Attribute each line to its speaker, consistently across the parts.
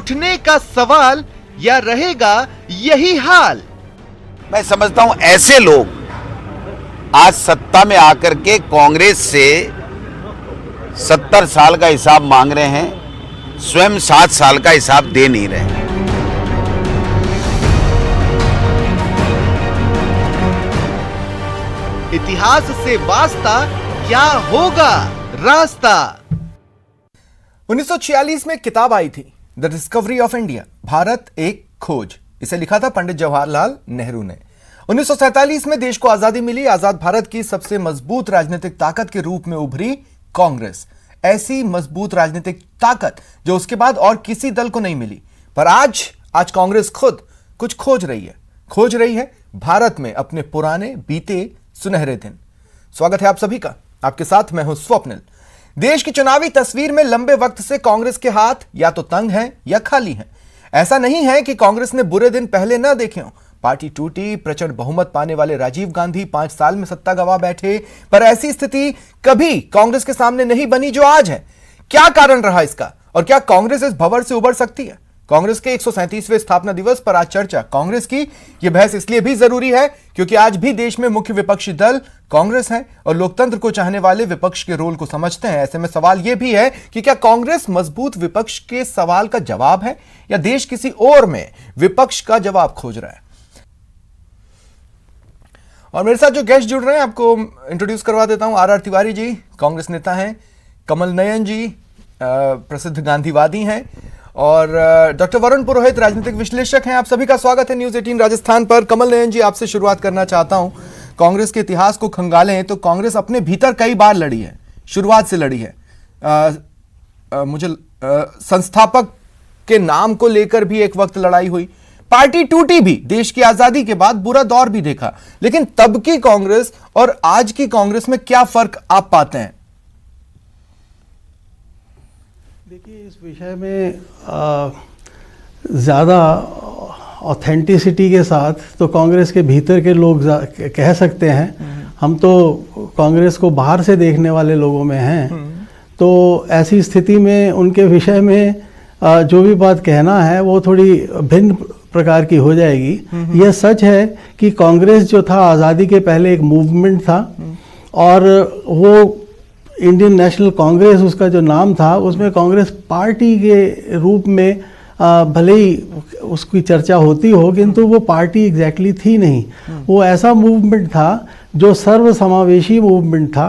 Speaker 1: उठने का सवाल या रहेगा यही हाल?
Speaker 2: मैं समझता हूं ऐसे लोग आज सत्ता में आकर के कांग्रेस से 70 साल का हिसाब मांग रहे हैं, स्वयं 7 साल का हिसाब दे नहीं रहे।
Speaker 1: इतिहास से वास्ता, क्या होगा रास्ता?
Speaker 3: 1946 में किताब आई थी the discovery of India, Bharat एक खोज। इसे लिखा था पंडित जवाहरलाल नेहरू ने। 1947 में देश को आजादी मिली। आजाद भारत की सबसे मजबूत राजनीतिक ताकत के रूप में उभरी कांग्रेस। ऐसी मजबूत राजनीतिक ताकत जो उसके बाद और किसी दल को नहीं मिली। पर आज कांग्रेस खुद कुछ खोज रही है भारत में अपने पुराने बीते सुनहरे दिन। स्वागत है आप सभी का। आपके साथ मैं हूं स्वप्निल। देश की चुनावी तस्वीर में लंबे वक्त से कांग्रेस के हाथ या तो तंग हैं या खाली हैं। ऐसा नहीं है कि कांग्रेस ने बुरे दिन पहले ना देखे हों। पार्टी टूटी, प्रचंड बहुमत पाने वाले राजीव गांधी 5 साल में सत्ता गंवा बैठे, पर ऐसी स्थिति कभी कांग्रेस के सामने नहीं बनी जो आज है। क्या कारण रहा इसका और क्या कांग्रेस इस भंवर से उबर सकती है? कांग्रेस के 137वें स्थापना दिवस पर आज चर्चा कांग्रेस की। यह बहस इसलिए भी जरूरी है क्योंकि आज भी देश में मुख्य विपक्षी दल कांग्रेस है और लोकतंत्र को चाहने वाले विपक्ष के रोल को समझते हैं। ऐसे में सवाल यह भी है कि क्या कांग्रेस मजबूत विपक्ष के सवाल का जवाब है या देश किसी और में विपक्ष का जवाब खोज रहा है? और मेरे साथ जो गेस्ट जुड़ रहे हैं आपको इंट्रोड्यूस करवा देता हूं। आर तिवारी जी कांग्रेस नेता हैं, कमल नयन जी प्रसिद्ध गांधीवादी हैं और डॉक्टर वरुण पुरोहित राजनीतिक विश्लेषक हैं। आप सभी का स्वागत है न्यूज 18 राजस्थान पर। कमल नयन जी, आपसे शुरुआत करना चाहता हूं। कांग्रेस के इतिहास को खंगालें तो कांग्रेस अपने भीतर कई बार लड़ी है, शुरुआत से लड़ी है। मुझे संस्थापक के नाम को लेकर भी एक वक्त लड़ाई हुई। पार्टी टूटी भी, देश की आजादी के बाद बुरा दौर भी देखा। लेकिन तब की कांग्रेस और आज की कांग्रेस में क्या फर्क आप पाते हैं?
Speaker 4: देखिए, इस विषय में ज़्यादा ऑथेंटिसिटी के साथ तो कांग्रेस के भीतर के लोग कह सकते हैं। हम तो कांग्रेस को बाहर से देखने वाले लोगों में हैं। तो ऐसी स्थिति में उनके विषय में जो भी बात कहना है वो थोड़ी भिन्न प्रकार की हो जाएगी। यह सच है कि कांग्रेस जो था आज़ादी के पहले एक मूवमेंट था और वो इंडियन नेशनल कांग्रेस उसका जो नाम था, उसमें कांग्रेस पार्टी के रूप में भले ही उसकी चर्चा होती हो किंतु वो पार्टी एग्जैक्टली थी नहीं। वो ऐसा मूवमेंट था जो सर्वसमावेशी मूवमेंट था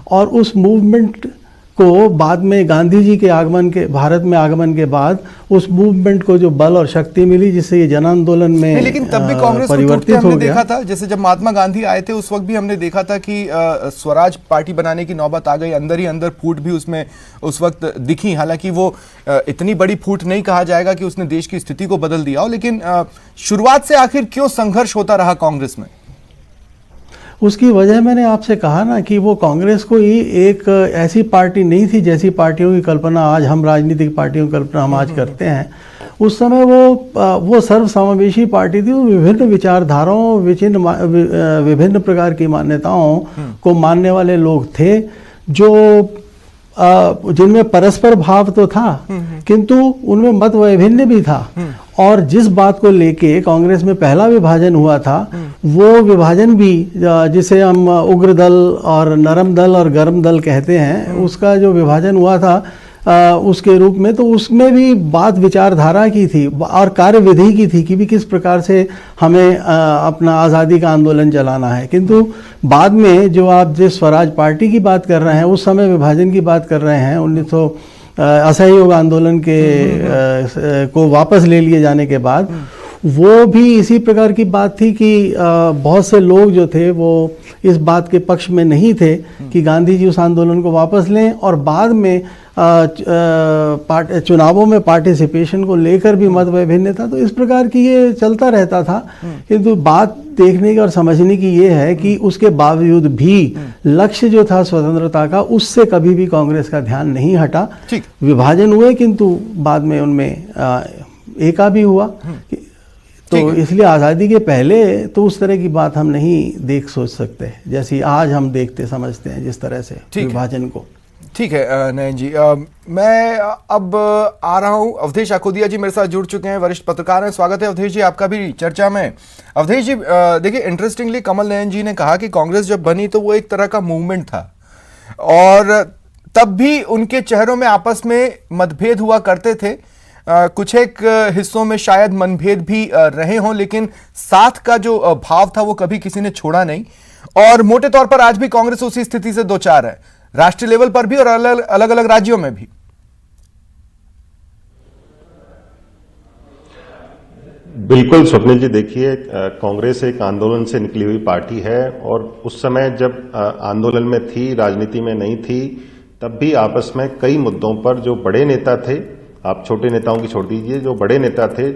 Speaker 4: और उस मूवमेंट को बाद में गांधी जी के भारत में आगमन के बाद उस मूवमेंट को जो बल और शक्ति मिली जिससे ये जन आंदोलन में
Speaker 3: लेकिन तब भी कांग्रेस को टूटते हमने देखा था। जैसे जब महात्मा गांधी आए थे उस वक्त भी हमने देखा था कि स्वराज पार्टी बनाने की नौबत आ गई। अंदर ही अंदर फूट भी उसमें उस वक्त दिखी। हालांकि वो इतनी बड़ी फूट नहीं कहा जाएगा कि उसने देश की स्थिति को बदल दिया हो, लेकिन शुरुआत से आखिर क्यों संघर्ष होता रहा कांग्रेस में?
Speaker 4: उसकी वजह मैंने आपसे कहा ना कि वो कांग्रेस को ही एक ऐसी पार्टी नहीं थी जैसी पार्टियों की कल्पना आज हम राजनीतिक पार्टियों की कल्पना हम आज करते हैं। उस समय वो सर्वसमावेशी पार्टी थी। वो विभिन्न विचारधाराओं, विभिन्न प्रकार की मान्यताओं को मानने वाले लोग थे जो जिनमें परस्पर भाव तो था किंतु उनमें मत वैभिन्न भी था। और जिस बात को लेके कांग्रेस में पहला विभाजन हुआ था वो विभाजन भी जिसे हम उग्र दल और नरम दल और गर्म दल कहते हैं, उसका जो विभाजन हुआ था उसके रूप में, तो उसमें भी बात विचारधारा की थी और कार्यविधि की थी कि भी किस प्रकार से हमें अपना आज़ादी का आंदोलन चलाना है। किंतु बाद में जो आप जिस स्वराज पार्टी की बात कर रहे हैं, उस समय विभाजन की बात कर रहे हैं, 1900 असहयोग आंदोलन के को वापस ले लिए जाने के बाद, वो भी इसी प्रकार की बात थी कि बहुत से लोग जो थे वो इस बात के पक्ष में नहीं थे कि गांधी जी उस आंदोलन को वापस लें और बाद में चुनावों में पार्टिसिपेशन को लेकर भी मत वैभिन्न था। तो इस प्रकार की ये चलता रहता था। किंतु बात देखने की और समझने की ये है कि उसके बावजूद भी लक्ष्य जो था स्वतंत्रता का, उससे कभी भी कांग्रेस का ध्यान नहीं हटा। विभाजन हुए किंतु बाद में उनमें एका भी हुआ। तो इसलिए आज़ादी के पहले तो उस तरह की बात हम नहीं सोच सकते जैसी आज हम देखते समझते हैं जिस तरह से विभाजन को।
Speaker 3: ठीक है नयन जी, मैं अब आ रहा हूं। अवधेश आखोदिया जी मेरे साथ जुड़ चुके हैं, वरिष्ठ पत्रकार हैं। स्वागत है अवधेश जी आपका भी चर्चा में। अवधेश जी देखिए, इंटरेस्टिंगली कमल नयन जी ने कहा कि कांग्रेस जब बनी तो वो एक तरह का मूवमेंट था और तब भी उनके चेहरों में आपस में मतभेद हुआ करते थे। कुछ एक हिस्सों में शायद मनभेद भी रहे हों, लेकिन साथ का जो भाव था वो कभी किसी ने छोड़ा नहीं। और मोटे तौर पर आज भी कांग्रेस उसी स्थिति से दो चार है, राष्ट्रीय लेवल पर भी और अलग अलग राज्यों में भी।
Speaker 5: बिल्कुल स्वप्निल जी, देखिए कांग्रेस एक आंदोलन से निकली हुई पार्टी है और उस समय जब आंदोलन में थी, राजनीति में नहीं थी, तब भी आपस में कई मुद्दों पर जो बड़े नेता थे, आप छोटे नेताओं की छोड़ दीजिए, जो बड़े नेता थे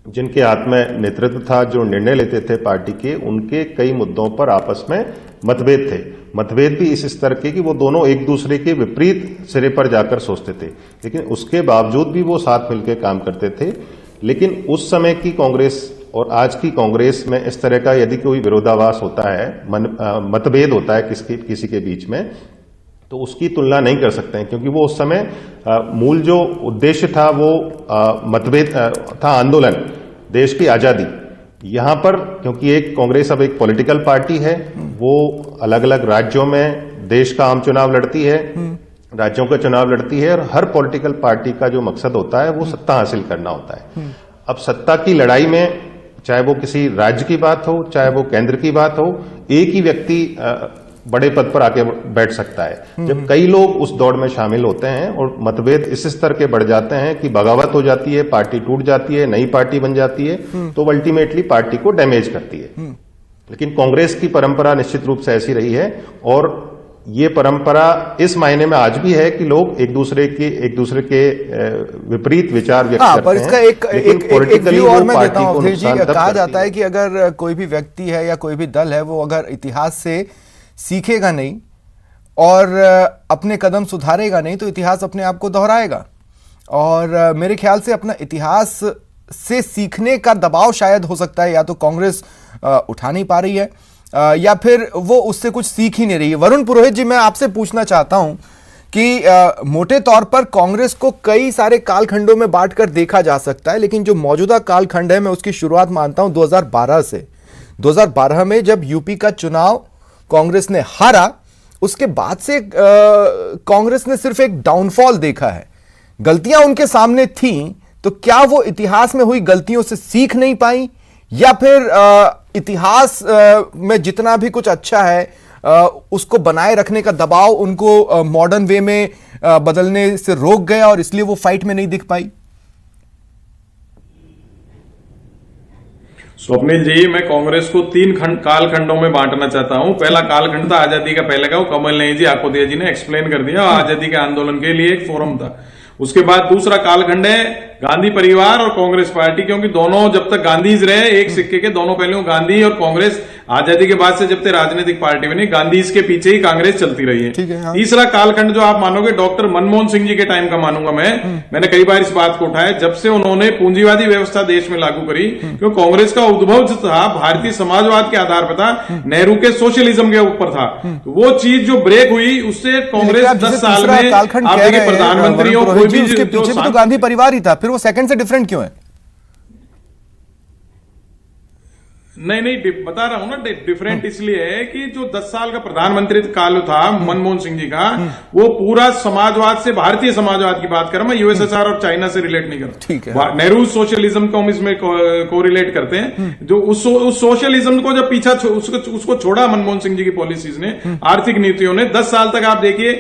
Speaker 5: जिनके हाथ में नेतृत्व था, जो निर्णय लेते थे पार्टी के, उनके कई मुद्दों पर आपस में मतभेद थे। मतभेद भी इस स्तर के कि वो दोनों एक दूसरे के विपरीत सिरे पर जाकर सोचते थे, लेकिन उसके बावजूद भी वो साथ मिलकर काम करते थे। लेकिन उस समय की कांग्रेस और आज की कांग्रेस में इस तरह का यदि कोई विरोधाभास होता है, मतभेद होता है किसी के बीच में, तो उसकी तुलना नहीं कर सकते हैं, क्योंकि वो उस समय मूल जो उद्देश्य था वो मतभेद था, आंदोलन, देश की आजादी। यहां पर क्योंकि एक कांग्रेस अब एक पॉलिटिकल पार्टी है, वो अलग अलग राज्यों में देश का आम चुनाव लड़ती है, राज्यों का चुनाव लड़ती है, और हर पॉलिटिकल पार्टी का जो मकसद होता है वो सत्ता हासिल करना होता है। अब सत्ता की लड़ाई में चाहे वो किसी राज्य की बात हो, चाहे वो केंद्र की बात हो, एक ही व्यक्ति बड़े पद पर आके बैठ सकता है। जब कई लोग उस दौड़ में शामिल होते हैं और मतभेद इस स्तर के बढ़ जाते हैं कि बगावत हो जाती है, पार्टी टूट जाती है, नई पार्टी बन जाती है, तो अल्टीमेटली पार्टी को डैमेज करती है। लेकिन कांग्रेस की परंपरा निश्चित रूप से ऐसी रही है और ये परंपरा इस मायने में आज भी है कि लोग एक दूसरे के विपरीत विचार व्यक्त करते हैं।
Speaker 3: पर इसका एक व्यू और मैं देता हूं अवधेश जी। कहा जाता है कि अगर कोई भी व्यक्ति है या कोई भी दल है, वो अगर इतिहास से सीखेगा नहीं और अपने कदम सुधारेगा नहीं तो इतिहास अपने आप को दोहराएगा। और मेरे ख्याल से अपना इतिहास से सीखने का दबाव शायद हो सकता है, या तो कांग्रेस उठा नहीं पा रही है या फिर वो उससे कुछ सीख ही नहीं रही है। वरुण पुरोहित जी, मैं आपसे पूछना चाहता हूं कि मोटे तौर पर कांग्रेस को कई सारे कालखंडों में बांटकर देखा जा सकता है, लेकिन जो मौजूदा कालखंड है मैं उसकी शुरुआत मानता हूं 2012 से। 2012 में जब यूपी का चुनाव कांग्रेस ने हारा, उसके बाद से कांग्रेस ने सिर्फ एक डाउनफॉल देखा है। गलतियां उनके सामने थीं, तो क्या वो इतिहास में हुई गलतियों से सीख नहीं पाई, या फिर इतिहास में जितना भी कुछ अच्छा है उसको बनाए रखने का दबाव उनको मॉडर्न वे में बदलने से रोक गया और इसलिए वो फाइट में नहीं दिख पाई?
Speaker 6: स्वप्निल जी, मैं कांग्रेस को 3 कालखंडों में बांटना चाहता हूं। पहला कालखंड था आजादी का, पहले का वो कमल नयन जी आखोदिया जी ने एक्सप्लेन कर दिया, आजादी के आंदोलन के लिए एक फोरम था। उसके बाद दूसरा कालखंड है गांधी परिवार और कांग्रेस पार्टी, क्योंकि दोनों जब तक गांधीज रहे, एक सिक्के के दोनों पहलू, गांधी और कांग्रेस आजादी के बाद से जब तक राजनीतिक पार्टी बनी, गांधीज के पीछे ही कांग्रेस चलती रही है। हाँ। तीसरा कालखंड जो आप मानोगे डॉक्टर मनमोहन सिंह जी के टाइम का मानूंगा मैंने कई बार इस बात को उठाया, जब से उन्होंने पूंजीवादी व्यवस्था देश में लागू करी, क्योंकि कांग्रेस का उद्भव जो था भारतीय समाजवाद के आधार पर था, नेहरू के सोशलिज्म के ऊपर था। तो वो चीज जो ब्रेक हुई, उससे कांग्रेस 10 साल में आप देखिए प्रधानमंत्रियों को भी
Speaker 3: उसके पीछे भी तो गांधी परिवार ही था, फिर वो सेकंड से डिफरेंट क्यों है?
Speaker 6: नहीं बता रहा हूं ना, डिफरेंट इसलिए है कि जो 10 साल का प्रधानमंत्री काल था मनमोहन सिंह जी का, वो पूरा समाजवाद से, भारतीय समाजवाद की बात कर रहा हूं मैं, यूएसएसआर और चाइना से रिलेट नहीं कर रहा।
Speaker 3: ठीक है।
Speaker 6: नेहरू सोशलिज्म को हम इसमें कोरिलेट करते हैं। जो उस सोशलिज्म को जब पीछा उसको छोड़ा मनमोहन सिंह जी की पॉलिसीज ने, आर्थिक नीतियों ने, 10 साल तक आप देखिए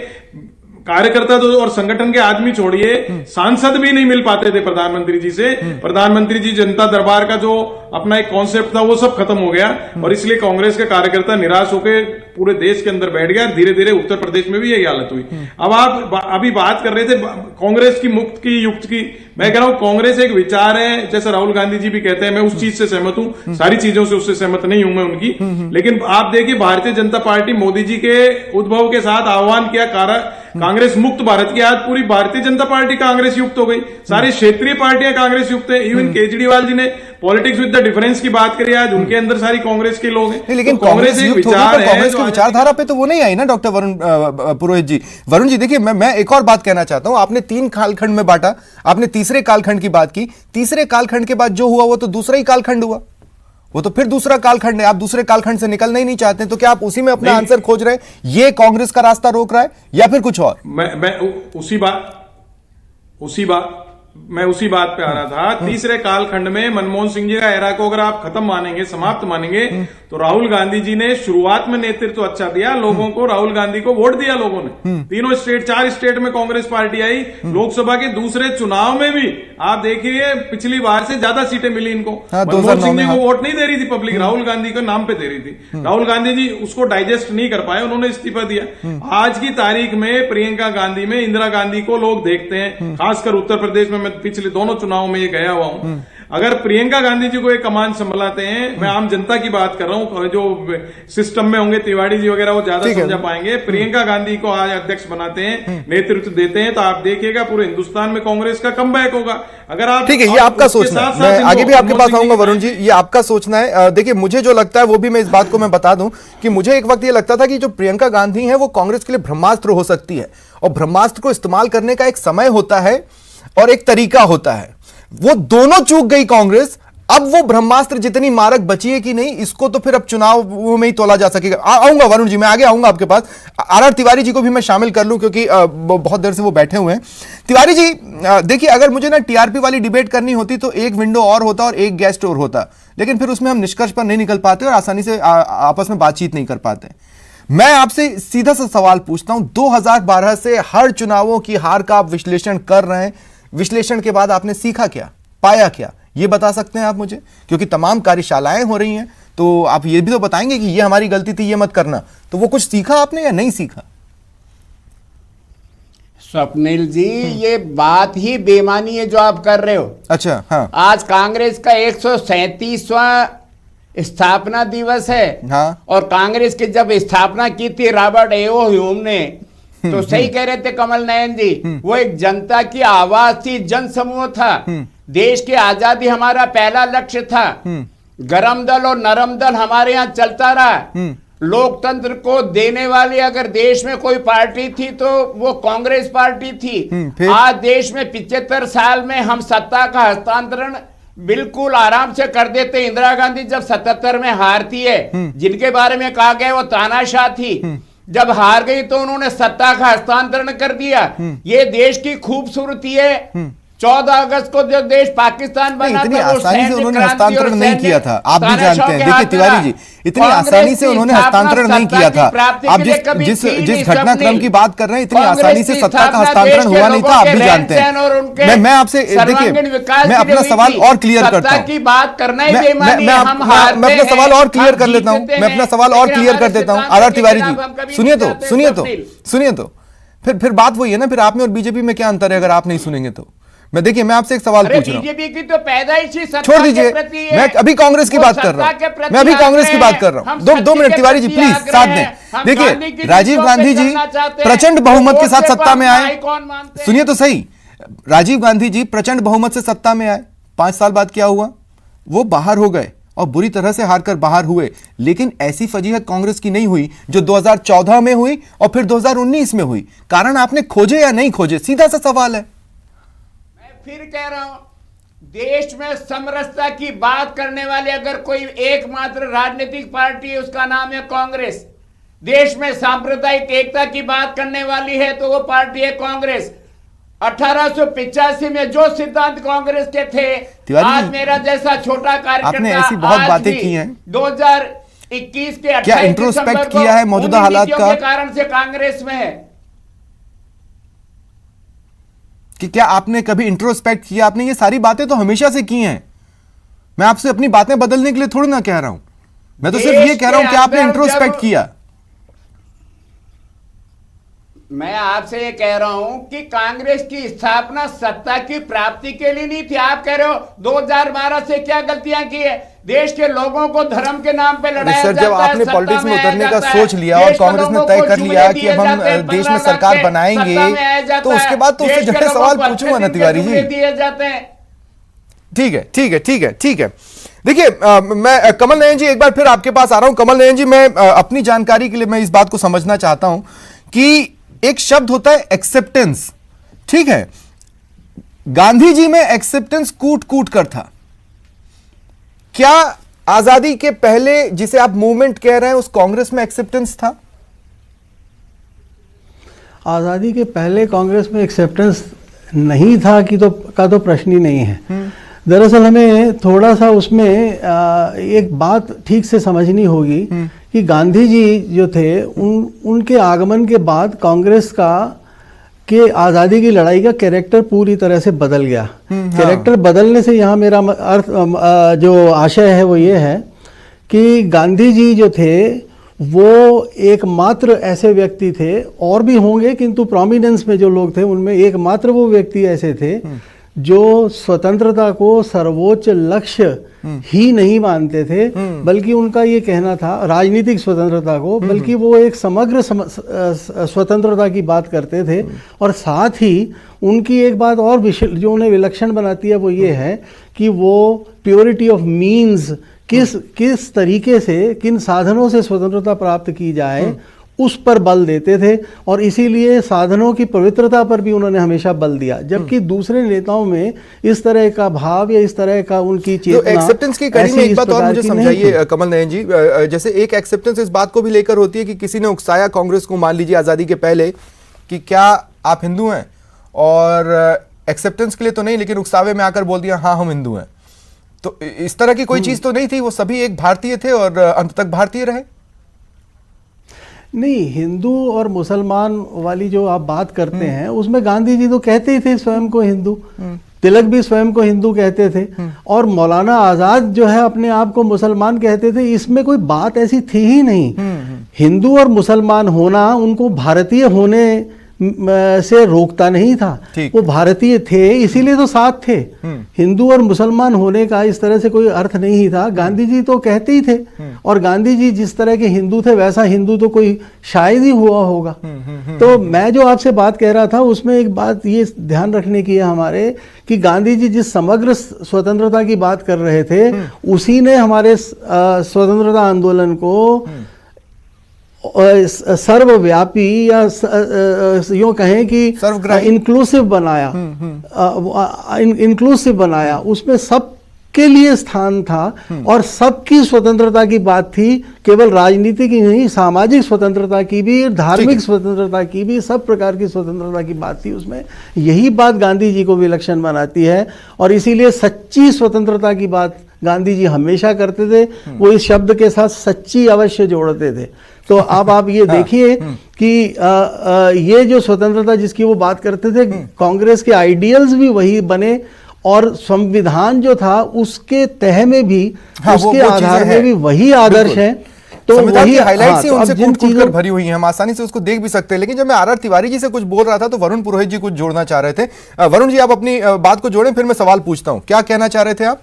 Speaker 6: कार्यकर्ता तो और संगठन के आदमी छोड़िए, सांसद भी नहीं मिल पाते थे प्रधानमंत्री जी से। प्रधानमंत्री जी जनता दरबार का जो अपना एक कॉन्सेप्ट था वो सब खत्म हो गया, और इसलिए कांग्रेस के कार्यकर्ता निराश होकर पूरे देश के अंदर बैठ गया। धीरे धीरे उत्तर प्रदेश में भी यही हालत हुई। अब आप अभी बात कर रहे थे कांग्रेस की मुक्त की, युक्त की, मैं कह रहा हूं कांग्रेस एक विचार है, जैसे राहुल गांधी जी भी कहते हैं, मैं उस चीज से सहमत हूं, सारी चीजों से उससे सहमत नहीं हूं मैं उनकी। लेकिन आप देखिए भारतीय जनता पार्टी मोदी जी के उद्भव के साथ आह्वान किया कांग्रेस मुक्त भारत की, आज पूरी भारतीय जनता पार्टी कांग्रेस युक्त हो गई, सारी क्षेत्रीय पार्टियां कांग्रेस युक्त है। इवन केजरीवाल जी ने पॉलिटिक्स विद द डिफरेंस की बात करी, आज उनके अंदर सारी कांग्रेस के लोग हैं।
Speaker 3: लेकिन
Speaker 6: तो कांग्रेस एक विचार है,
Speaker 3: कांग्रेस तो विचारधारा पे तो वो नहीं आई ना डॉक्टर वरुण पुरोहित जी। वरुण जी देखिए, मैं एक और बात कहना चाहता हूं। आपने 3 कालखंड में बांटा, आपने तीसरे कालखंड की बात की। तीसरे कालखंड के बाद जो हुआ वो तो दूसरा ही कालखंड हुआ, वो तो फिर दूसरा कालखंड है। आप दूसरे कालखंड से निकलना ही नहीं चाहते, तो क्या आप उसी में अपना आंसर खोज रहे हैं? ये कांग्रेस का रास्ता रोक रहा है या फिर कुछ और?
Speaker 6: मैं उसी बात पे आ रहा था। तीसरे कालखंड में मनमोहन सिंह जी का एरा को अगर आप खत्म मानेंगे, समाप्त मानेंगे, तो राहुल गांधी जी ने शुरुआत में नेतृत्व अच्छा दिया लोगों को, राहुल गांधी को वोट दिया लोगों ने। 4 स्टेट में कांग्रेस पार्टी आई। लोकसभा के दूसरे चुनाव में भी आप देखिए पिछली बार से ज्यादा सीटें मिली इनको। मनमोहन सिंह जी को वोट नहीं दे रही थी पब्लिक, राहुल गांधी के नाम पे दे रही थी। राहुल गांधी जी उसको डाइजेस्ट नहीं कर पाए, उन्होंने इस्तीफा दिया। आज की तारीख में प्रियंका गांधी में इंदिरा गांधी को लोग देखते हैं, खासकर उत्तर प्रदेश में। मैं पिछले दोनों चुनाव में ये गया हुआ हूं। अगर प्रियंका गांधी जी को एक कमान संभालते हैं, मैं आम जनता की बात कर रहा हूं, जो सिस्टम में होंगे तिवारी जी वगैरह वो ज्यादा समझा पाएंगे। प्रियंका गांधी को आज अध्यक्ष बनाते हैं, नेतृत्व देते हैं, तो आप देखिएगा पूरे हिंदुस्तान में कांग्रेस का कमबैक होगा। अगर आप
Speaker 3: ठीक है, ये आपका सोचना है, मैं आगे भी आपके पास आऊंगा वरुण जी, ये आपका सोचना है। देखिए मुझे जो लगता है वो भी मैं इस बात को मैं बता दूं कि मुझे एक वक्त ये लगता था कि जो प्रियंका गांधी है वो कांग्रेस के लिए ब्रह्मास्त्र हो सकती है, और ब्रह्मास्त्र को इस्तेमाल करने का एक समय होता है और एक तरीका होता है। वो दोनों चूक गई कांग्रेस। अब वो ब्रह्मास्त्र जितनी मारक बची है कि नहीं, इसको तो फिर अब चुनाव में ही तोला जा सकेगा। आऊंगा वरुण जी, मैं आगे आऊंगा आपके पास। आर तिवारी जी को भी मैं शामिल कर लूं क्योंकि बहुत देर से वो बैठे हुए हैं। तिवारी जी देखिए, अगर मुझे ना टीआरपी वाली डिबेट करनी होती तो एक विंडो और होता और एक गैस स्टोर होता, लेकिन फिर उसमें हम निष्कर्ष पर नहीं निकल पाते और आसानी से आपस में बातचीत नहीं कर पाते। मैं आपसे सीधा सा सवाल पूछता हूं, 2012 से हर चुनावों की हार का आप विश्लेषण कर रहे हैं, विश्लेषण के बाद आपने सीखा क्या, पाया क्या, ये बता सकते हैं आप मुझे? क्योंकि तमाम कार्यशालाएं हो रही हैं, तो आप ये भी तो बताएंगे कि ये हमारी गलती थी, ये मत करना। तो वो कुछ सीखा आपने या नहीं सीखा?
Speaker 7: स्वप्निल जी, ये बात ही बेमानी है जो आप कर रहे हो।
Speaker 3: अच्छा, हाँ।
Speaker 7: आज कांग्रेस का 137वां स्थापना दिवस है।
Speaker 3: हाँ।
Speaker 7: और कांग्रेस की जब स्थापना की थी रॉबर्ट एओ ह्यूम ने, तो सही कह रहे थे कमल नयन जी, वो एक जनता की आवाज थी, जन समूह था। देश की आजादी हमारा पहला लक्ष्य था। गरम दल और नरम दल हमारे यहाँ चलता रहा। लोकतंत्र को देने वाली अगर देश में कोई पार्टी थी तो वो कांग्रेस पार्टी थी। आज देश में 75 साल में हम सत्ता का हस्तांतरण बिल्कुल आराम से कर देते। इंदिरा गांधी जब 77 में हारती है, जिनके बारे में कहा गया वो तानाशाह थी, जब हार गई तो उन्होंने सत्ता का हस्तांतरण कर दिया। ये देश की खूबसूरती है। 14 अगस्त को जो देश पाकिस्तान बना
Speaker 3: इतनी
Speaker 7: था,
Speaker 3: आसानी से उन्होंने हस्तांतरण नहीं किया था, आप भी जानते हैं। देखिए तिवारी जी, इतनी आसानी से उन्होंने हस्तांतरण नहीं किया था। आप जिस घटनाक्रम की बात कर रहे हैं, इतनी आसानी से सत्ता का हस्तांतरण हुआ नहीं था, आप भी जानते हैं। मैं आपसे देखिए, मैं अपना सवाल और क्लियर करता हूं, मैं अपना सवाल और क्लियर कर लेता हूं, मैं अपना सवाल और क्लियर कर देता हूं। आर तिवारी जी सुनिए तो फिर बात वही है ना, फिर आप में और बीजेपी में क्या अंतर है अगर आप नहीं सुनेंगे तो? मैं देखिए, मैं आपसे एक सवाल पूछ रहा हूं।
Speaker 7: बीजेपी की तो पैदाइशी सत्ता
Speaker 3: छोड़ दीजिए,
Speaker 7: के प्रति
Speaker 3: मैं अभी कांग्रेस की बात कर रहा हूं। मैं अभी कांग्रेस की बात कर रहा हूं। 2 मिनट तिवारी जी प्लीज साथ दें। देखिए, राजीव गांधी जी प्रचंड बहुमत के साथ सत्ता में आए। सुनिए तो सही, राजीव गांधी जी प्रचंड बहुमत से सत्ता में आए। 5 साल बाद क्या हुआ? वो बाहर हो गए और बुरी तरह से हारकर बाहर हुए। लेकिन ऐसी फजीहत कांग्रेस की नहीं हुई जो 2014 में हुई और फिर 2019 में हुई। कारण आपने खोजे या नहीं खोजे? सीधा सा सवाल है।
Speaker 7: फिर कह रहा हूं, देश में समरसता की बात करने वाले अगर कोई एकमात्र राजनीतिक पार्टी है, उसका नाम है कांग्रेस। देश में सांप्रदायिक एकता की बात करने वाली है तो वो पार्टी है कांग्रेस। 1885 में जो सिद्धांत कांग्रेस के थे, आज मेरा जैसा छोटा कार्यकर्ता
Speaker 3: आपने ऐसी बहुत बातें की हैं।
Speaker 7: 2021 के 28
Speaker 3: क्या इंट्रोस्पेक्ट किया है मौजूदा हालात का?
Speaker 7: कारण से कांग्रेस में है
Speaker 3: कि क्या आपने कभी इंट्रोस्पेक्ट किया? आपने ये सारी बातें तो हमेशा से की हैं। मैं आपसे अपनी बातें बदलने के लिए थोड़ी ना कह रहा हूं, मैं तो सिर्फ ये कह रहा हूं कि आपने इंट्रोस्पेक्ट किया।
Speaker 7: मैं आपसे ये कह रहा हूं कि कांग्रेस की स्थापना सत्ता की प्राप्ति के लिए नहीं थी। आप कह रहे हो 2012 से क्या गलतियां की है? देश के लोगों को धर्म के नाम पे लड़ाया जाता है।
Speaker 3: जब आपने पॉलिटिक्स में उतरने का सोच लिया और कांग्रेस ने तय कर लिया कि अब हम देश में सरकार बनाएंगे, तो उसके बाद तो उससे जुड़े सवाल पूछूंगा ना तिवारी जी।
Speaker 7: दिए जाते हैं।
Speaker 3: ठीक है। देखिए मैं कमल नयन जी एक बार फिर आपके पास आ रहा हूं। कमल नयन जी, मैं अपनी जानकारी के लिए मैं इस बात को समझना चाहता हूं कि एक शब्द होता है एक्सेप्टेंस, ठीक है? गांधी जी में एक्सेप्टेंस कूट कूट कर था। क्या आजादी के पहले जिसे आप मूवमेंट कह रहे हैं उस कांग्रेस में एक्सेप्टेंस था?
Speaker 4: आज़ादी के पहले कांग्रेस में एक्सेप्टेंस नहीं था कि तो प्रश्न ही नहीं है। दरअसल हमें थोड़ा सा उसमें एक बात ठीक से समझनी होगी कि गांधी जी जो थे उनके आगमन के बाद कांग्रेस के आज़ादी की लड़ाई का कैरेक्टर पूरी तरह से बदल गया। कैरेक्टर बदलने से यहाँ मेरा अर्थ जो आशय है वो ये है कि गांधी जी जो थे वो एकमात्र ऐसे व्यक्ति थे, और भी होंगे किंतु प्रोमिनेंस में जो लोग थे उनमें एकमात्र वो व्यक्ति ऐसे थे जो स्वतंत्रता को सर्वोच्च लक्ष्य ही नहीं मानते थे, बल्कि उनका ये कहना था राजनीतिक स्वतंत्रता को, बल्कि वो एक समग्र स्वतंत्रता की बात करते थे। और साथ ही उनकी एक बात और जो उन्हें विलक्षण बनाती है वो ये है कि वो प्योरिटी ऑफ मीन्स, किस तरीके से, किन साधनों से स्वतंत्रता प्राप्त की जाए उस पर बल देते थे, और इसीलिए साधनों की पवित्रता पर भी उन्होंने हमेशा बल दिया। जबकि दूसरे नेताओं में इस तरह का भाव या इस तरह का उनकी चेतना,
Speaker 3: एक्सेप्टेंस की कड़ी में एक बात और मुझे समझाइए कमल नयन जी। जैसे एक एक्सेप्टेंस इस बात को भी लेकर होती है कि किसी ने उकसाया कांग्रेस को, मान लीजिए आजादी के पहले, कि क्या आप हिंदू हैं, और एक्सेप्टेंस के लिए तो नहीं लेकिन उकसावे में आकर बोल दिया हाँ हम हिंदू हैं। तो इस तरह की कोई चीज तो नहीं थी, वो सभी एक भारतीय थे और अंत तक भारतीय रहे।
Speaker 4: नहीं, हिंदू और मुसलमान वाली जो आप बात करते हैं उसमें गांधी जी तो कहते ही थे स्वयं को हिंदू, तिलक भी स्वयं को हिंदू कहते थे, और मौलाना आजाद जो है अपने आप को मुसलमान कहते थे। इसमें कोई बात ऐसी थी ही नहीं। हिंदू और मुसलमान होना उनको भारतीय होने से रोकता नहीं था, वो भारतीय थे इसीलिए तो साथ थे। हिंदू और मुसलमान होने का इस तरह से कोई अर्थ नहीं था। गांधी जी तो कहते ही थे, और गांधी जी जिस तरह के हिंदू थे वैसा हिंदू तो कोई शायद ही हुआ होगा। तो मैं जो आपसे बात कह रहा था उसमें एक बात ये ध्यान रखने की है हमारे, कि गांधी जी जिस समग्र स्वतंत्रता की बात कर रहे थे उसी ने हमारे स्वतंत्रता आंदोलन को सर्वव्यापी या यूं कहें कि इंक्लूसिव बनाया, इंक्लूसिव बनाया। उसमें सबके लिए स्थान था और सबकी स्वतंत्रता की बात थी, केवल राजनीति की नहीं, सामाजिक स्वतंत्रता की भी, धार्मिक स्वतंत्रता की भी, सब प्रकार की स्वतंत्रता की बात थी उसमें। यही बात गांधी जी को विलक्षण बनाती है, और इसीलिए सच्ची स्वतंत्रता की बात गांधी जी हमेशा करते थे। वो इस शब्द के साथ सच्ची अवश्य जोड़ते थे। तो अब आप ये देखिए कि ये जो स्वतंत्रता जिसकी वो बात करते थे, कांग्रेस के आइडियल्स भी वही बने, और संविधान जो था उसके तह में भी, उसके आधार में भी वही आदर्श है। तो वही
Speaker 3: हाइलाइट्स उनसे कूट-कूट कर भरी हुई हैं, हम आसानी से उसको देख भी सकते हैं। लेकिन जब मैं आर तिवारी जी से कुछ बोल रहा था तो वरुण पुरोहित जी कुछ जोड़ना चाह रहे थे। वरुण जी, आप अपनी बात को जोड़ें, फिर मैं सवाल पूछता हूं। क्या कहना चाह रहे थे आप?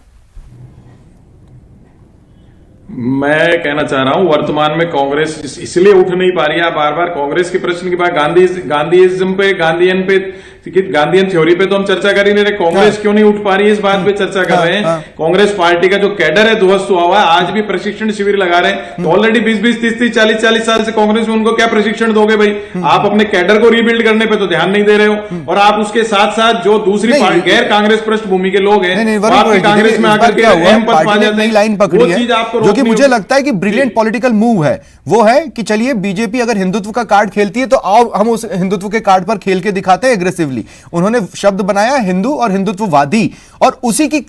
Speaker 6: मैं कहना चाह रहा हूं वर्तमान में कांग्रेस इसलिए उठ नहीं पा रही है। बार बार कांग्रेस के प्रश्न की बात गांधीइज्म पे, गांधीयन थ्योरी पे तो हम चर्चा कर ही नहीं रहे। कांग्रेस क्यों नहीं उठ पा रही है इस बात पे चर्चा कर रहे हैं। कांग्रेस पार्टी का जो कैडर है ध्वस्त हुआ हुआ है। आज भी प्रशिक्षण शिविर लगा रहे हैं, तो ऑलरेडी 20-20, 30-30, 40-40 साल से कांग्रेस में, उनको क्या प्रशिक्षण दोगे भाई? आप अपने कैडर को रीबिल्ड करने पे तो ध्यान नहीं दे रहे हो, और आप उसके साथ साथ जो दूसरी गैर कांग्रेस पृष्ठभूमि के लोग हैं कांग्रेस में आकर के अहम पद पा जाते हैं।
Speaker 3: लाइन पकड़ी है जो कि मुझे लगता है कि ब्रिलियंट पॉलिटिकल मूव है। वो है कि चलिए बीजेपी अगर हिंदुत्व का कार्ड खेलती है तो आओ हम उस हिंदुत्व के कार्ड पर खेल के दिखाते हैं एग्रेसिवली। उन्होंने शब्द बनाया हिंदू और हिंदुत्ववादी, और उसी की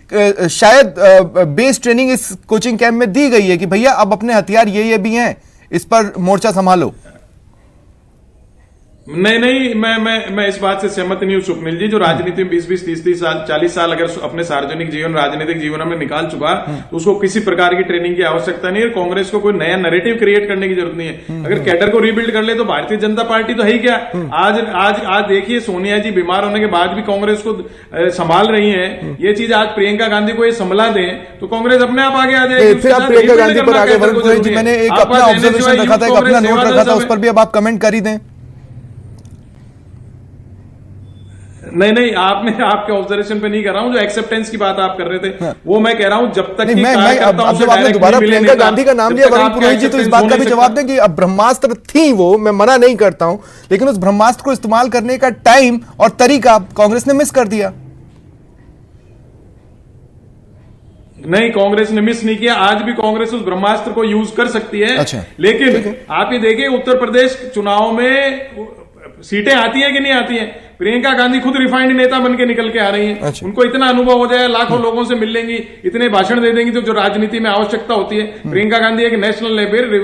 Speaker 3: शायद बेस ट्रेनिंग इस कोचिंग कैंप में दी गई है कि भैया अब अपने हथियार ये भी हैं, इस पर मोर्चा संभालो।
Speaker 6: नहीं, मैं इस बात से सहमत नहीं हूं स्वप्निल जी। जो राजनीति में 20-20, 30-30 साल, 40 साल अगर अपने सार्वजनिक जीवन, राजनीतिक जीवन में निकाल चुका तो उसको किसी प्रकार की ट्रेनिंग की आवश्यकता नहीं है। कांग्रेस को कोई नया नैरेटिव क्रिएट करने की जरूरत नहीं है। अगर कैडर को रीबिल्ड कर ले तो भारतीय जनता पार्टी तो है ही क्या। आज देखिए, सोनिया जी बीमार होने के बाद भी कांग्रेस को संभाल रही है। ये चीज आज प्रियंका गांधी को ये संभला दें तो कांग्रेस अपने आप आगे आ जाएगी।
Speaker 3: प्रियंका गांधी पर आगे मैंने एक अपना ऑब्जर्वेशन रखा था, एक अपना नोट रखा था, उस पर भी अब आप कमेंट कर ही दें।
Speaker 6: नहीं, आपने आपके ऑब्जर्वेशन पे नहीं कर रहा हूँ। जो एक्सेप्टेंस की बात आप कर रहे थे वो मैं कह रहा हूँ, जब तक
Speaker 3: नहीं, अब जब आपने दोबारा प्रियंका गांधी का नाम लिया वरुण पुरोहित जी, तो इस बात का भी जवाब दें कि अब ब्रह्मास्त्र थी वो, मैं मना नहीं करता हूं, लेकिन उस ब्रह्मास्त्र को इस्तेमाल करने का टाइम और तरीका कांग्रेस ने मिस कर दिया।
Speaker 6: नहीं, कांग्रेस ने मिस नहीं किया। आज भी कांग्रेस उस ब्रह्मास्त्र को यूज कर सकती है।
Speaker 3: अच्छा,
Speaker 6: लेकिन आप ये देखिए, उत्तर प्रदेश चुनाव में सीटें आती हैं कि नहीं आती हैं। प्रियंका गांधी खुद रिफाइंड नेता बन के निकल के आ रही हैं।
Speaker 3: अच्छा।
Speaker 6: उनको इतना अनुभव हो जाए, लाखों लोगों से मिल लेंगी, इतने भाषण दे देंगी जो राजनीति में आवश्यकता होती है। प्रियंका गांधी एक नेशनल लेवल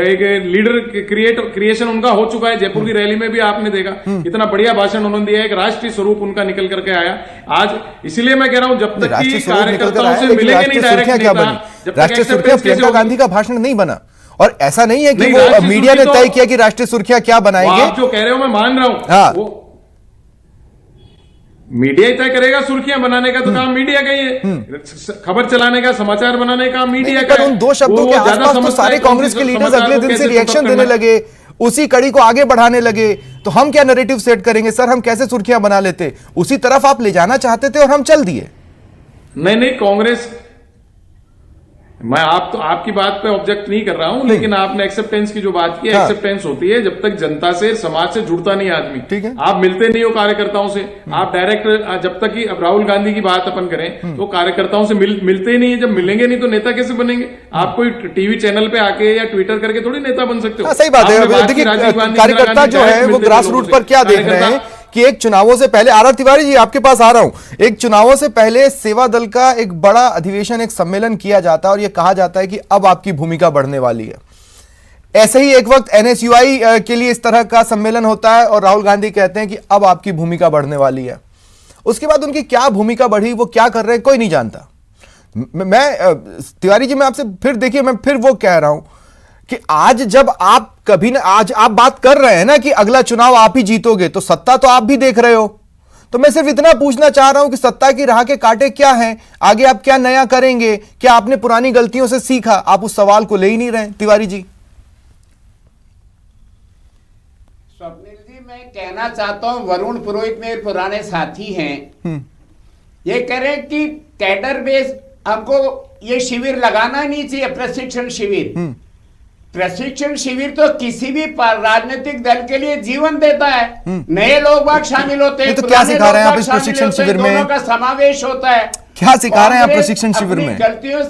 Speaker 6: एक लीडर क्रिएशन उनका हो चुका है। जयपुर की रैली में भी आपने देखा, इतना बढ़िया भाषण उन्होंने दिया, एक राष्ट्रीय स्वरूप उनका निकल करके आया आज। इसलिए मैं कह रहा हूं, जब तक की कार्यकर्ताओं से मिलेंगे नहीं डायरेक्ट नेता, जब तक
Speaker 3: राष्ट्रीय सुर्खियां प्रियंका गांधी का भाषण नहीं बना, और ऐसा नहीं है कि वो मीडिया ने तय किया कि राष्ट्रीय सुर्खियां क्या बनाएंगे।
Speaker 6: आप जो कह रहे हो मैं मान रहा हूं,
Speaker 3: हाँ।
Speaker 6: वो मीडिया ही तय करेगा। सुर्खियां बनाने का तो काम मीडिया का ही है, खबर चलाने का, समाचार बनाने का काम मीडिया का है।
Speaker 3: उन दो शब्दों के आसपास तो सारे कांग्रेस के लीडर्स अगले दिन से रिएक्शन देने लगे, उसी कड़ी को आगे बढ़ाने लगे। तो हम क्या नैरेटिव सेट करेंगे सर, हम कैसे सुर्खियां बना लेते, उसी तरफ आप ले जाना चाहते थे और हम चल दिए।
Speaker 6: नहीं, कांग्रेस, मैं आपकी बात पे ऑब्जेक्ट नहीं कर रहा हूं, लेकिन आपने एक्सेप्टेंस की जो बात की, एक्सेप्टेंस होती है जब तक जनता से, समाज से जुड़ता नहीं आदमी।
Speaker 3: ठीक है।
Speaker 6: आप मिलते नहीं हो कार्यकर्ताओं से, आप डायरेक्ट, जब तक कि अब राहुल गांधी की बात अपन करें तो कार्यकर्ताओं से मिलते ही नहीं है। जब मिलेंगे नहीं तो नेता कैसे बनेंगे? आप कोई टीवी चैनल पे आके या ट्विटर करके थोड़ी नेता बन सकते हो।
Speaker 3: सही बात है। देखिए, कार्यकर्ता जो है वो ग्रास रूट पर क्या देख रहे हैं कि एक चुनावों से पहले, आर तिवारी जी आपके पास आ रहा हूं, एक चुनावों से पहले सेवा दल का एक बड़ा अधिवेशन, एक सम्मेलन किया जाता है और यह कहा जाता है कि अब आपकी भूमिका बढ़ने वाली है। ऐसे ही एक वक्त एनएसयूआई के लिए इस तरह का सम्मेलन होता है और राहुल गांधी कहते हैं कि अब आपकी भूमिका बढ़ने वाली है। उसके बाद उनकी क्या भूमिका बढ़ी, वो क्या कर रहे हैं, कोई नहीं जानता। मैं तिवारी जी, मैं आपसे फिर, देखिए मैं फिर वो कह रहा हूं कि आज जब आप कभी ना, आज आप बात कर रहे हैं ना कि अगला चुनाव आप ही जीतोगे, तो सत्ता तो आप भी देख रहे हो। तो मैं सिर्फ इतना पूछना चाह रहा हूं कि सत्ता की राह के कांटे क्या हैं, आगे आप क्या नया करेंगे, क्या आपने पुरानी गलतियों से सीखा? आप उस सवाल को ले ही नहीं रहे तिवारी जी।
Speaker 7: स्वप्निल जी, मैं कहना चाहता हूं, वरुण पुरोहित मेरे पुराने साथी हैं, ये कह रहे हैं कि कैडर बेस हमको ये शिविर लगाना नहीं चाहिए, प्रशिक्षण शिविर। प्रशिक्षण शिविर तो किसी भी राजनीतिक दल के लिए जीवन देता है। नए लोग बाग शामिल होते हैं,
Speaker 3: तो क्या सिखा रहे हैं आप इस प्रशिक्षण शिविर में?
Speaker 7: दोनों का समावेश होता है।
Speaker 3: क्या सिखा रहे हैं आप प्रशिक्षण शिविर में?
Speaker 7: गलतियों,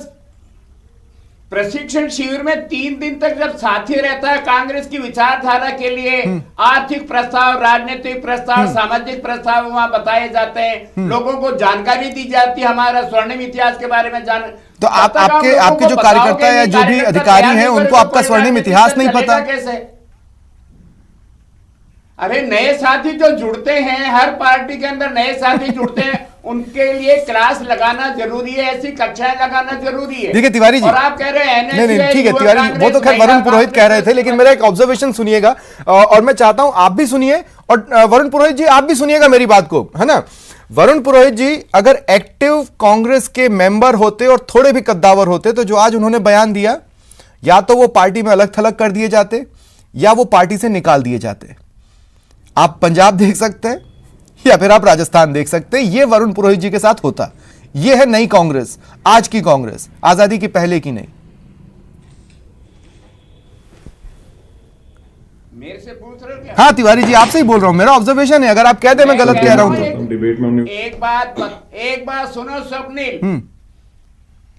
Speaker 7: प्रशिक्षण शिविर में 3 दिन तक जब साथी रहता है कांग्रेस की विचारधारा के लिए, आर्थिक प्रस्ताव, राजनीतिक प्रस्ताव, सामाजिक प्रस्ताव वहां बताए जाते हैं, लोगों को जानकारी दी जाती है, हमारा स्वर्णिम इतिहास के बारे में जान।
Speaker 3: तो आपके जो कार्यकर्ता या जो भी अधिकारी हैं उनको आपका स्वर्णिम इतिहास नहीं पता
Speaker 7: कैसे? अरे नए साथी जो जुड़ते हैं, हर पार्टी के अंदर नए साथी जुड़ते हैं, उनके लिए क्लास लगाना जरूरी है, ऐसी कक्षाएं लगाना जरूरी है।
Speaker 3: देखिए तिवारी जी,
Speaker 7: और आप कह रहे हैं
Speaker 3: नहीं ठीक है तिवारी जी, वो तो खैर वरुण पुरोहित कह रहे थे, लेकिन मेरा एक ऑब्जर्वेशन सुनिएगा और मैं चाहता हूं आप भी सुनिए और वरुण पुरोहित जी आप भी सुनिएगा मेरी बात को, है ना। वरुण पुरोहित जी अगर एक्टिव कांग्रेस के मेंबर होते और थोड़े भी कद्दावर होते तो जो आज उन्होंने बयान दिया, या तो वो पार्टी में अलग थलग कर दिए जाते या वो पार्टी से निकाल दिए जाते। आप पंजाब देख सकते हैं या फिर आप राजस्थान देख सकते हैं, ये वरुण पुरोहित जी के साथ होता। ये है नई कांग्रेस, आज की कांग्रेस, आजादी की पहले की नहीं।
Speaker 7: मेरे से पूछ रहे हो क्या?
Speaker 3: हाँ तिवारी जी आपसे ही बोल रहा हूं, मेरा ऑब्जर्वेशन है, अगर आप कहते हैं मैं गलत कह रहा हूं तो।
Speaker 6: डिबेट में
Speaker 7: एक बात सुनो स्वप्निल,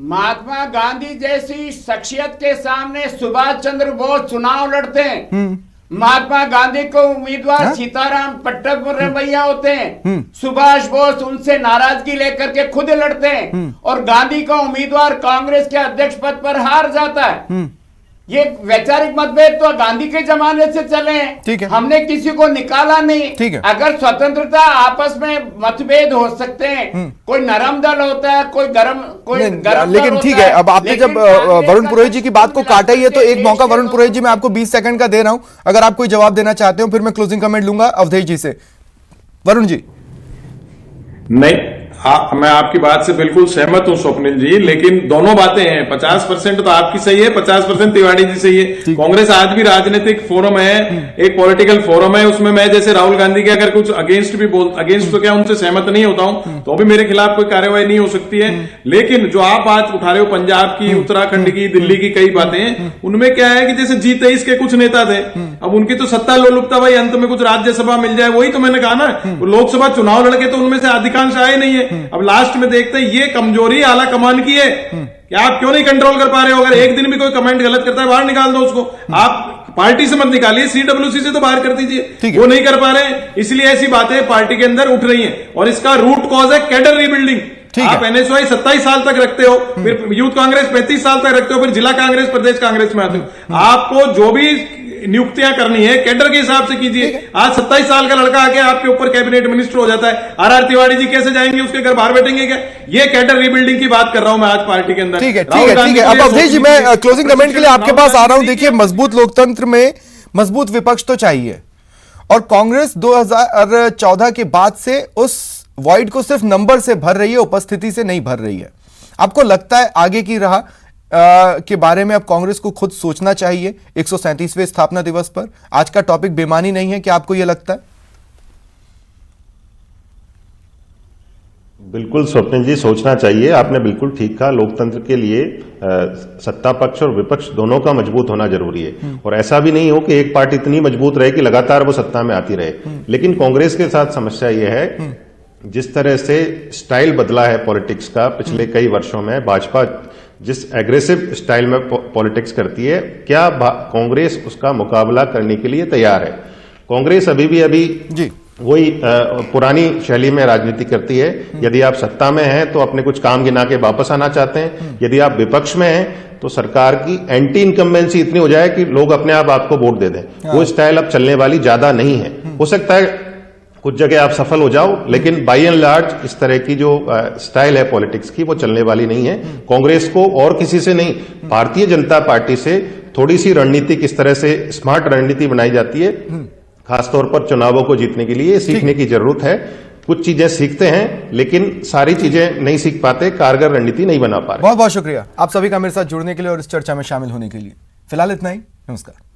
Speaker 7: महात्मा गांधी जैसी शख्सियत के सामने सुभाष चंद्र बोस चुनाव लड़ते हैं। महात्मा गांधी को उम्मीदवार सीताराम पट्टक भैया होते हैं, सुभाष बोस उनसे नाराजगी लेकर के खुद लड़ते हैं और गांधी का उम्मीदवार कांग्रेस के अध्यक्ष पद पर हार जाता है। ये वैचारिक मतभेद तो गांधी के जमाने से चले हैं।
Speaker 3: ठीक है,
Speaker 7: हमने किसी को निकाला नहीं।
Speaker 3: ठीक है,
Speaker 7: अगर स्वतंत्रता, आपस में मतभेद हो सकते हैं, कोई नरम दल होता है, कोई गरम
Speaker 3: लेकिन ठीक है, अब आपने जब वरुण पुरोहित जी की बात को काटा ही है तो एक मौका वरुण पुरोहित जी मैं आपको 20 सेकंड का दे रहा हूं, अगर आप कोई जवाब देना चाहते हो फिर मैं क्लोजिंग कमेंट लूंगा अवधेश जी से। वरुण जी।
Speaker 6: नहीं, हाँ, मैं आपकी बात से बिल्कुल सहमत हूं स्वप्निल जी, लेकिन दोनों बातें हैं। 50% तो आपकी सही है, 50% तिवारी जी सही है। कांग्रेस आज भी राजनीतिक फोरम है, एक पॉलिटिकल फोरम है, उसमें मैं जैसे राहुल गांधी के अगर कुछ अगेंस्ट तो क्या उनसे सहमत नहीं होता हूं तो भी मेरे खिलाफ कोई कार्यवाही नहीं हो सकती है। लेकिन जो आप बात उठा रहे हो पंजाब की, उत्तराखंड की, दिल्ली की कई बातें, उनमें क्या है कि जैसे G23 के कुछ नेता थे, अब उनकी तो सत्ता लोलुपता भाई, अंत में कुछ राज्यसभा मिल जाए, वही तो मैंने कहा ना, लोकसभा चुनाव लड़के तो उनमें से अधिकांश आए नहीं है। अब लास्ट में देखते हैं ये कमजोरी आला कमान की है कि आप क्यों नहीं कंट्रोल कर पा रहे हो। अगर एक दिन भी कोई कमेंट गलत करता है बाहर निकाल दो उसको, आप पार्टी से मत निकालिए, CWC से तो बाहर कर दीजिए, वो नहीं कर पा रहे हैं, इसलिए ऐसी बातें पार्टी के अंदर उठ रही हैं और इसका रूट कॉज है कैडर रीबिल्डिंग। आप NSY 27 साल तक रखते हो, फिर यूथ कांग्रेस 35 साल तक रखते हो, फिर जिला कांग्रेस प्रदेश कांग्रेस में आते हो। आपको जो भी नियुक्तियां करनी है कैडर के हिसाब से कीजिए। आज 27 साल का लड़का आके आपके ऊपर कैबिनेट मिनिस्टर हो जाता है, RR तिवारी जी कैसे जाएंगे, उसके घर बाहर बैठेंगे क्या? ये कैडर रीबिल्डिंग की बात कर रहा हूं मैं आज पार्टी के अंदर।
Speaker 3: ठीक है। अब अवधेश जी, मैं क्लोजिंग कमेंट के लिए आपके पास आ रहा हूं। देखिए, मजबूत लोकतंत्र में मजबूत विपक्ष तो चाहिए, और कांग्रेस 2014 के बाद से उस वॉइड को सिर्फ नंबर से भर रही है, उपस्थिति से नहीं भर रही है। आपको लगता है आगे की राह के बारे में अब कांग्रेस को खुद सोचना चाहिए 137वें स्थापना दिवस पर? आज का टॉपिक बेमानी नहीं है, क्या आपको यह लगता है?
Speaker 5: बिल्कुल स्वप्निल जी, सोचना चाहिए। आपने बिल्कुल ठीक कहा, लोकतंत्र के लिए सत्ता पक्ष और विपक्ष दोनों का मजबूत होना जरूरी है। और ऐसा भी नहीं हो कि एक पार्टी इतनी मजबूत रहे कि लगातार वो सत्ता में आती रहे। लेकिन कांग्रेस के साथ समस्या ये है, जिस तरह से स्टाइल बदला है पॉलिटिक्स का पिछले कई वर्षों में, भाजपा जिस एग्रेसिव स्टाइल में पॉलिटिक्स करती है, क्या कांग्रेस उसका मुकाबला करने के लिए तैयार है? कांग्रेस अभी जी वही पुरानी शैली में राजनीति करती है। यदि आप सत्ता में हैं तो अपने कुछ काम गिना के वापस आना चाहते हैं, यदि आप विपक्ष में हैं तो सरकार की एंटी इनकम्बेंसी इतनी हो जाए कि लोग अपने आप आपको वोट दे दें। वो स्टाइल अब चलने वाली ज्यादा नहीं है। हो सकता है कुछ जगह आप सफल हो जाओ, लेकिन बाई एंड लार्ज इस तरह की जो स्टाइल है पॉलिटिक्स की, वो चलने वाली नहीं है। कांग्रेस को और किसी से नहीं, भारतीय जनता पार्टी से थोड़ी सी रणनीति, किस तरह से स्मार्ट रणनीति बनाई जाती है, खासतौर पर चुनावों को जीतने के लिए सीखने की जरूरत है। कुछ चीजें सीखते हैं लेकिन सारी चीजें नहीं सीख पाते, कारगर रणनीति नहीं बना पा रहे।
Speaker 3: बहुत बहुत शुक्रिया आप सभी का मेरे साथ जुड़ने के लिए और इस चर्चा में शामिल होने के लिए। फिलहाल इतना ही, नमस्कार।